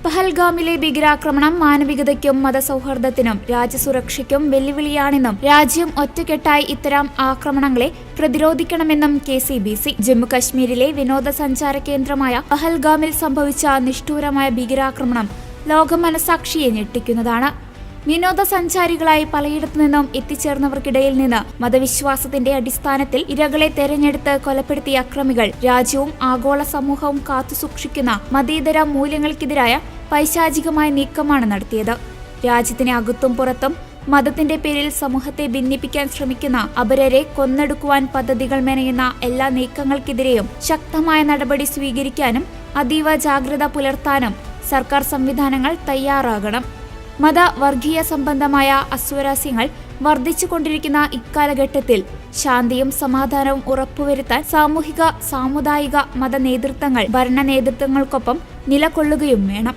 പഹൽഗാമിലെ ഭീകരാക്രമണം മാനവികതയ്ക്കും മതസൗഹാർദ്ദത്തിനും രാജ്യസുരക്ഷയ്ക്കും വെല്ലുവിളിയാണെന്നും രാജ്യം ഒറ്റക്കെട്ടായി ഇത്തരം ആക്രമണങ്ങളെ പ്രതിരോധിക്കണമെന്നും KCBC ജമ്മുകശ്മീരിലെ വിനോദസഞ്ചാര കേന്ദ്രമായ പഹൽഗാമിൽ സംഭവിച്ച നിഷ്ഠൂരമായ ഭീകരാക്രമണം ലോകമനസാക്ഷിയെ ഞെട്ടിക്കുന്നതാണ്. വിനോദസഞ്ചാരികളായി പലയിടത്തു നിന്നും എത്തിച്ചേർന്നവർക്കിടയിൽ നിന്ന് മതവിശ്വാസത്തിന്റെ അടിസ്ഥാനത്തിൽ ഇരകളെ തെരഞ്ഞെടുത്ത് കൊലപ്പെടുത്തിയ അക്രമികൾ രാജ്യവും ആഗോള സമൂഹവും കാത്തുസൂക്ഷിക്കുന്ന മതേതര മൂല്യങ്ങൾക്കെതിരായ പൈശാചികമായ നീക്കമാണ് നടത്തിയത്. രാജ്യത്തിന് അകത്തും പുറത്തും മതത്തിന്റെ പേരിൽ സമൂഹത്തെ ഭിന്നിപ്പിക്കാൻ ശ്രമിക്കുന്ന അപരരെ കൊന്നൊടുക്കുവാൻ പദ്ധതികൾ മെനയുന്ന എല്ലാ നീക്കങ്ങൾക്കെതിരെയും ശക്തമായ നടപടി സ്വീകരിക്കാനും അതീവ ജാഗ്രത പുലർത്താനും സർക്കാർ സംവിധാനങ്ങൾ തയ്യാറാകണം. മതവർഗീയ സംബന്ധമായ അസ്വാരസ്യങ്ങൾ വർദ്ധിച്ചുകൊണ്ടിരിക്കുന്ന ഇക്കാലഘട്ടത്തിൽ ശാന്തിയും സമാധാനവും ഉറപ്പുവരുത്താൻ സാമൂഹിക സാമുദായിക മത നേതൃത്വങ്ങൾ ഭരണ നേതൃത്വങ്ങൾക്കൊപ്പം നിലകൊള്ളുകയും വേണം.